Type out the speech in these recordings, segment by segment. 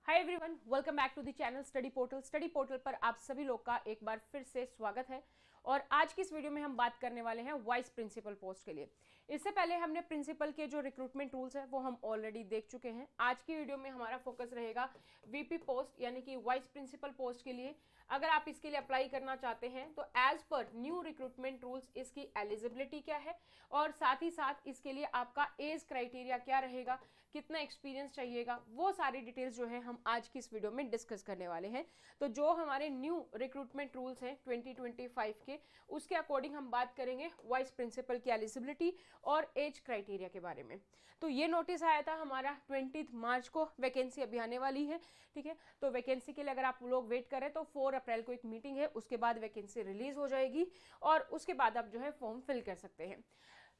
Hi everyone, welcome back to the channel study portal. Study portal पर आप सभी लोग का एक बार फिर से स्वागत है। और आज की इस वीडियो में हम बात करने वाले हैं वाइस प्रिंसिपल पोस्ट के लिए। इससे पहले हमने प्रिंसिपल के जो रिक्रूटमेंट रूल्स हैं वो हम ऑलरेडी देख चुके हैं। आज की वीडियो में हमारा फोकस रहेगा वीपी पोस्ट यानी कि वाइस प्रिंसिपल पोस्ट के लिए। अगर आप इसके लिए अप्लाई करना चाहते हैं तो as per new recruitment rules इसकी एलिजिबिलिटी क्या है और साथ ही साथ इसके लिए आपका एज क्राइटेरिया क्या रहेगा, कितना एक्सपीरियंस चाहिएगा, वो सारी डिटेल्स जो है हम आज की इस वीडियो में डिस्कस करने वाले हैं। तो जो हमारे न्यू रिक्रूटमेंट रूल्स हैं 2025 के, उसके अकॉर्डिंग हम बात करेंगे वाइस प्रिंसिपल की एलिजिबिलिटी और एज क्राइटेरिया के बारे में। तो ये नोटिस आया था हमारा 20 मार्च को, वैकेंसी अभी आने वाली है, ठीक है। तो वैकेंसी के लिए अगर आप लोग वेट करें तो 4 अप्रैल को एक मीटिंग है, उसके बाद वैकेंसी रिलीज हो जाएगी और उसके बाद आप जो है फॉर्म फिल कर सकते हैं।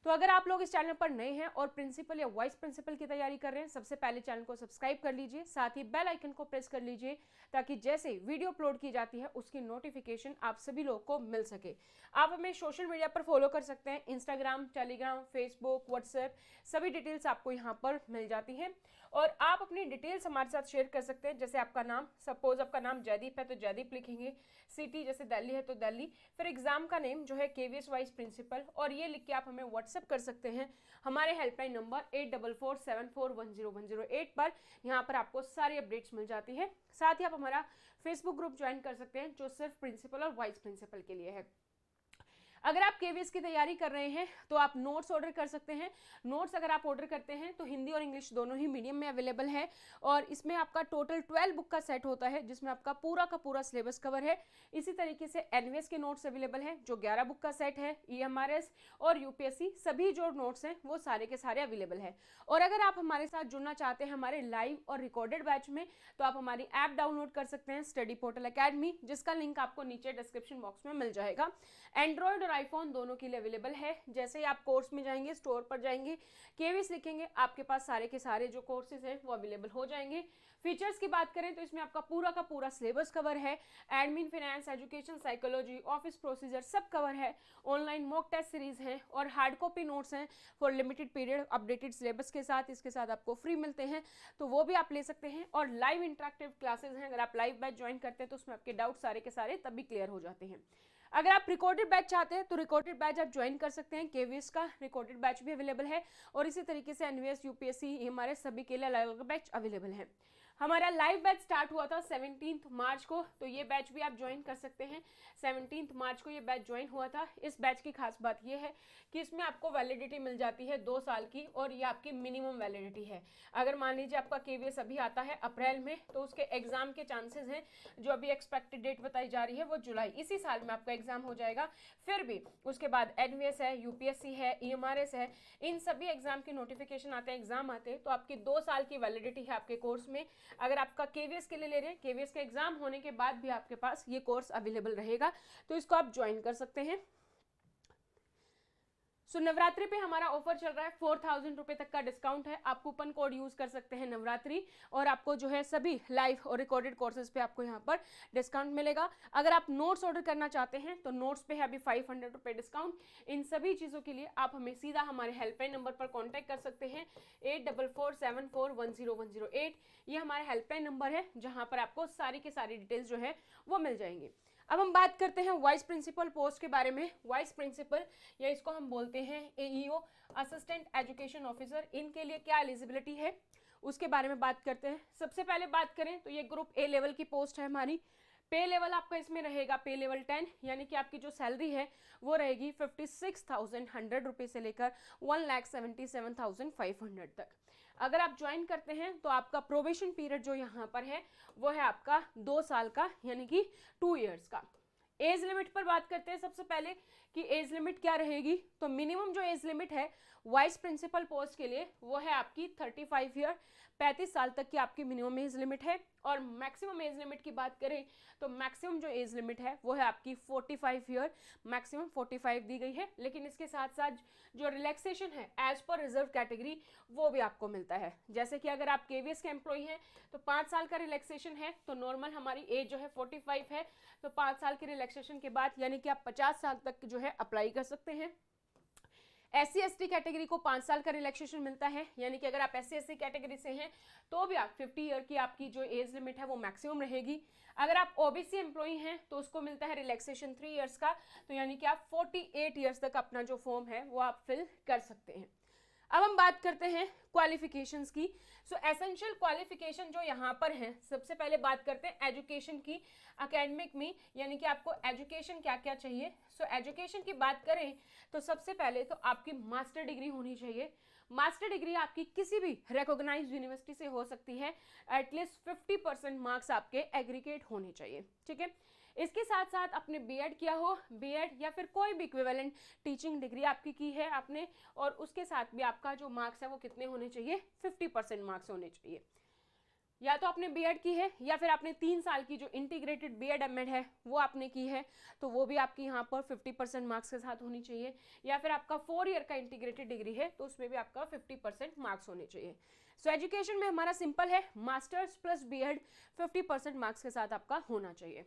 तो अगर आप लोग इस चैनल पर नए हैं और प्रिंसिपल या वाइस प्रिंसिपल की तैयारी कर रहे हैं, सबसे पहले चैनल को सब्सक्राइब कर लीजिए, साथ ही बेल आइकन को प्रेस कर लीजिए ताकि जैसे वीडियो अपलोड की जाती है उसकी नोटिफिकेशन आप सभी लोगों को मिल सके। आप हमें सोशल मीडिया पर फॉलो कर सकते हैं, इंस्टाग्राम, टेलीग्राम, फेसबुक, व्हाट्सएप, सभी डिटेल्स आपको यहाँ पर मिल जाती हैं। और आप अपनी डिटेल्स हमारे साथ शेयर कर सकते हैं, जैसे आपका नाम, सपोज आपका नाम जयदीप है तो जयदीप लिखेंगे, सिटी जैसे दिल्ली है तो दिल्ली, फिर एग्जाम का नेम जो है केवीएस वाइस प्रिंसिपल, और ये लिख के आप हमें व्हाट्सएप कर सकते हैं हमारे हेल्पलाइन नंबर 8447410108 पर। यहाँ पर आपको सारी अपडेट्स मिल जाती है। साथ ही आप हमारा फेसबुक ग्रुप ज्वाइन कर सकते हैं जो सिर्फ प्रिंसिपल और वाइस प्रिंसिपल के लिए है। अगर आप केवीएस की तैयारी कर रहे हैं तो आप नोट्स ऑर्डर कर सकते हैं। नोट्स अगर आप ऑर्डर करते हैं तो हिंदी और इंग्लिश दोनों ही मीडियम में अवेलेबल है और इसमें आपका टोटल 12 बुक का सेट होता है जिसमें आपका पूरा का पूरा सिलेबस कवर है। इसी तरीके से एनवीएस के नोट्स अवेलेबल हैं जो 11 बुक का सेट है। ईएमआरएस और यूपीएससी सभी जो नोट्स हैं वो सारे के सारे अवेलेबल है। और अगर आप हमारे साथ जुड़ना चाहते हैं हमारे लाइव और रिकॉर्डेड बैच में तो आप हमारी ऐप डाउनलोड कर सकते हैं, स्टडी पोर्टल अकेडमी, जिसका लिंक आपको नीचे डिस्क्रिप्शन बॉक्स में मिल जाएगा। एंड्रॉइड और आईफोन दोनों के लिए अवेलेबल है। जैसे ही आप कोर्स में जाएंगे, स्टोर पर जाएंगे, केवीएस लिखेंगे, आपके पास सारे के सारे जो कोर्सेज हैं वो अवेलेबल हो जाएंगे। फीचर्स की बात करें तो इसमें आपका पूरा का पूरा सिलेबस कवर है, admin, finance, education, psychology, office procedure सब कवर है। ऑनलाइन मॉक टेस्ट सीरीज है और हार्ड कॉपी नोट्स हैं for limited period updated syllabus के साथ, इसके साथ आपको फ्री मिलते हैं तो वो भी आप ले सकते हैं। और लाइव इंटरेक्टिव क्लासेज हैं, अगर आप लाइव बैच ज्वाइन करते हैं तो उसमें आपके डाउट सारे के सारे तभी क्लियर हो जाते हैं। अगर आप रिकॉर्डेड बैच चाहते हैं तो रिकॉर्डेड बैच आप ज्वाइन कर सकते हैं, केवीएस का रिकॉर्डेड बैच भी अवेलेबल है और इसी तरीके से एनवीएस, यूपीएससी, हमारे सभी के लिए अलग अलग बैच अवेलेबल है। हमारा लाइव बैच स्टार्ट हुआ था 17 मार्च को, तो ये बैच भी आप ज्वाइन कर सकते हैं। 17 मार्च को ये बैच ज्वाइन हुआ था। इस बैच की खास बात ये है कि इसमें आपको वैलिडिटी मिल जाती है 2 साल की और ये आपकी मिनिमम वैलिडिटी है। अगर मान लीजिए आपका केवीएस अभी आता है अप्रैल में तो उसके एग्जाम के चांसेस हैं, जो अभी एक्सपेक्टेड डेट बताई जा रही है वो जुलाई, इसी साल में आपका एग्जाम हो जाएगा। फिर भी उसके बाद एनवीएस है, यूपीएससी है, ईएमआरएस है, इन सभी एग्जाम की नोटिफिकेशन आते हैं, एग्जाम आते हैं तो आपकी 2 साल की वैलिडिटी है आपके कोर्स में। अगर आपका केवीएस के लिए ले रहे हैं, केवीएस के एग्जाम होने के बाद भी आपके पास ये कोर्स अवेलेबल रहेगा तो इसको आप ज्वाइन कर सकते हैं। सो नवरात्रि पे हमारा ऑफर चल रहा है, 4000 रुपए तक का डिस्काउंट है। आप कूपन कोड यूज कर सकते हैं नवरात्रि और आपको जो है सभी लाइव और रिकॉर्डेड कोर्सेज पे आपको यहाँ पर डिस्काउंट मिलेगा। अगर आप नोट्स ऑर्डर करना चाहते हैं तो नोट्स पे है अभी 500 रुपए डिस्काउंट। इन सभी चीज़ों के लिए आप हमें सीधा हमारे हेल्पलाइन नंबर पर कॉन्टैक्ट कर सकते हैं 8447410108। ये हमारा हेल्पलाइन नंबर है जहाँ पर आपको सारी की सारी डिटेल्स जो है वो मिल जाएंगी। अब हम बात करते हैं वाइस प्रिंसिपल पोस्ट के बारे में। वाइस प्रिंसिपल या इसको हम बोलते हैं एईओ, असिस्टेंट एजुकेशन ऑफिसर, इनके लिए क्या एलिजिबिलिटी है उसके बारे में बात करते हैं। सबसे पहले बात करें तो ये ग्रुप ए लेवल की पोस्ट है हमारी। पे लेवल आपका इसमें रहेगा पे लेवल 10, यानी कि आपकी जो सैलरी है वो रहेगी 56,100 रुपये से लेकर 1,77,500 तक। अगर आप ज्वाइन करते हैं तो आपका प्रोबेशन पीरियड जो यहाँ पर है वो है आपका 2 साल का, यानी कि 2 ईयर्स का। एज लिमिट पर बात करते हैं सबसे पहले कि एज लिमिट क्या रहेगी। तो मिनिमम जो एज लिमिट है वाइस प्रिंसिपल पोस्ट के लिए वो है आपकी 35 ईयर, 35 साल तक की आपकी मिनिमम एज लिमिट है। और मैक्सिमम एज लिमिट की बात करें तो मैक्सिमम जो एज लिमिट है वो है आपकी 45 ईयर, मैक्सिमम 45 दी गई है। लेकिन इसके साथ साथ जो रिलैक्सेशन है एज पर रिजर्व कैटेगरी वो भी आपको मिलता है। जैसे कि अगर आप केवीएस के एम्प्लॉई हैं तो 5 साल का रिलैक्सेशन है, तो नॉर्मल हमारी एज जो है 45 है, तो 5 साल के रिलैक्सेशन के बाद यानी कि आप 50 साल तक जो है अप्लाई कर सकते हैं। SC/ST कैटेगरी को 5 साल का रिलैक्सेशन मिलता है, यानी कि अगर आप SC/ST कैटेगरी से हैं तो भी आप 50 ईयर की आपकी जो एज लिमिट है वो मैक्सिमम रहेगी। अगर आप OBC एम्प्लॉई हैं तो उसको मिलता है रिलैक्सेशन 3 ईयर्स का, तो यानी कि आप 48 ईयर्स तक अपना जो फॉर्म है वो आप फिल कर सकते हैं। अब हम बात करते हैं क्वालिफिकेशंस की। सो एसेंशियल क्वालिफिकेशन जो यहाँ पर है, सबसे पहले बात करते हैं एजुकेशन की, एकेडमिक में, यानी कि आपको एजुकेशन क्या क्या चाहिए। सो एजुकेशन की बात करें तो सबसे पहले तो आपकी मास्टर डिग्री होनी चाहिए। मास्टर डिग्री आपकी किसी भी रिकॉग्नाइज्ड यूनिवर्सिटी से हो सकती है। एटलीस्ट 50% मार्क्स आपके एग्रीगेट होने चाहिए, ठीक है। इसके साथ साथ आपने बीएड किया हो, बीएड या फिर कोई भी इक्विवेलेंट टीचिंग डिग्री आपकी की है आपने, और उसके साथ भी आपका जो मार्क्स है वो कितने होने चाहिए, 50% मार्क्स होने चाहिए। या तो आपने बीएड की है या फिर आपने 3 साल की जो इंटीग्रेटेड बीएड एमएड है वो आपने की है, तो वो भी आपकी यहाँ पर 50% मार्क्स के साथ होनी चाहिए। या फिर आपका 4 ईयर का इंटीग्रेटेड डिग्री है तो उसमें भी आपका 50% मार्क्स होने चाहिए। सो एजुकेशन में हमारा सिंपल है, मास्टर्स प्लस बीएड 50% मार्क्स के साथ आपका होना चाहिए।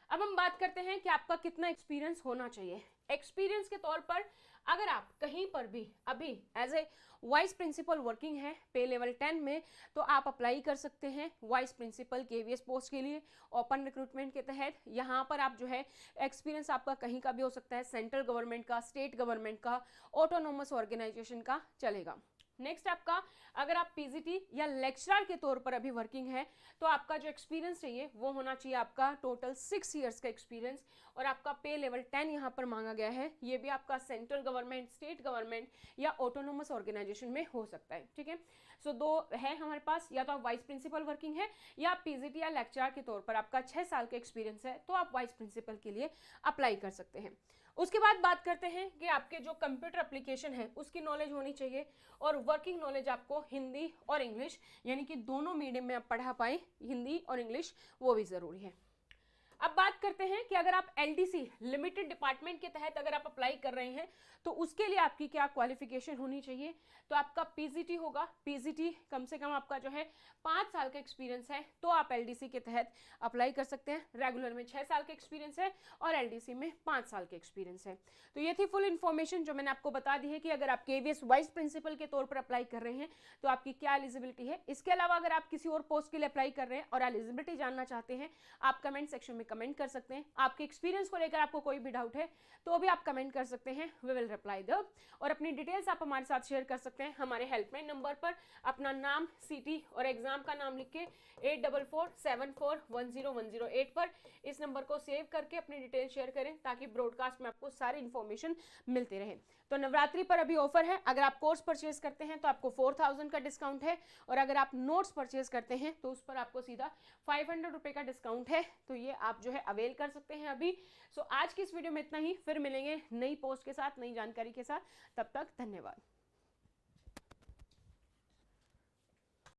अब हम बात करते हैं कि आपका कितना एक्सपीरियंस होना चाहिए। एक्सपीरियंस के तौर पर अगर आप कहीं पर भी अभी as a vice principal working है पे लेवल 10 में, तो आप अप्लाई कर सकते हैं वाइस प्रिंसिपल KVS पोस्ट के लिए ओपन रिक्रूटमेंट के तहत। यहाँ पर आप जो है एक्सपीरियंस आपका कहीं का भी हो सकता है, सेंट्रल गवर्नमेंट का, स्टेट गवर्नमेंट का, ऑटोनोमस ऑर्गेनाइजेशन का चलेगा। नेक्स्ट आपका, अगर आप PGT या लेक्चरर के तौर पर अभी वर्किंग है तो आपका जो एक्सपीरियंस चाहिए वो होना चाहिए आपका टोटल 6 इयर्स का एक्सपीरियंस, और आपका पे लेवल 10 यहाँ पर मांगा गया है। ये भी आपका सेंट्रल गवर्नमेंट, स्टेट गवर्नमेंट या ऑटोनोमस ऑर्गेनाइजेशन में हो सकता है, ठीक है। सो दो है हमारे पास, या तो आप वाइस प्रिंसिपल वर्किंग है या आप PGT या लेक्चरर के तौर पर आपका 6 साल का एक्सपीरियंस है तो आप वाइस प्रिंसिपल के लिए अप्लाई कर सकते हैं। उसके बाद बात करते हैं कि आपके जो कंप्यूटर एप्लीकेशन है उसकी नॉलेज होनी चाहिए, और वर्किंग नॉलेज आपको हिंदी और इंग्लिश, यानी कि दोनों मीडियम में आप पढ़ा पाए, हिंदी और इंग्लिश, वो भी ज़रूरी है। अब बात करते हैं कि अगर आप LDC लिमिटेड डिपार्टमेंट के तहत अगर आप अप्लाई कर रहे हैं तो उसके लिए आपकी क्या क्वालिफिकेशन होनी चाहिए। तो आपका PGT होगा, PGT कम से कम आपका जो है 5 साल का एक्सपीरियंस है तो आप LDC के तहत अप्लाई कर सकते हैं। रेगुलर में 6 साल का एक्सपीरियंस है और LDC में 5 साल का एक्सपीरियंस है। तो ये थी फुल इन्फॉर्मेशन जो मैंने आपको बता दी है कि अगर आप KVS वाइस प्रिंसिपल के तौर पर अप्लाई कर रहे हैं तो आपकी क्या एलिजिबिलिटी है। इसके अलावा अगर आप किसी और पोस्ट के लिए अप्लाई कर रहे हैं और एलिजिबिलिटी जानना चाहते हैं, आप कमेंट सेक्शन में कमेंट कर सकते हैं। आपके एक्सपीरियंस को लेकर आपको कोई भी डाउट है तो भी आप कमेंट कर सकते हैं, वी विल रिप्लाई द। और अपनी डिटेल्स आप हमारे साथ शेयर कर सकते हैं हमारे हेल्पलाइन नंबर पर। अपना नाम, सिटी और एग्जाम का नाम लिख के 8447410108 पर इस नंबर को सेव करके अपनी डिटेल शेयर करें ताकि ब्रॉडकास्ट में आपको सारी इन्फॉर्मेशन मिलते रहे। तो नवरात्रि पर अभी ऑफर है, अगर आप कोर्स परचेज करते हैं तो आपको 4000 का डिस्काउंट है, और अगर आप नोट्स परचेज करते हैं तो उस पर आपको सीधा 500 रुपये का डिस्काउंट है। तो ये आप जो है अवेल कर सकते हैं अभी। सो आज की इस वीडियो में इतना ही, फिर मिलेंगे नई पोस्ट के साथ, नई जानकारी के साथ। तब तक धन्यवाद।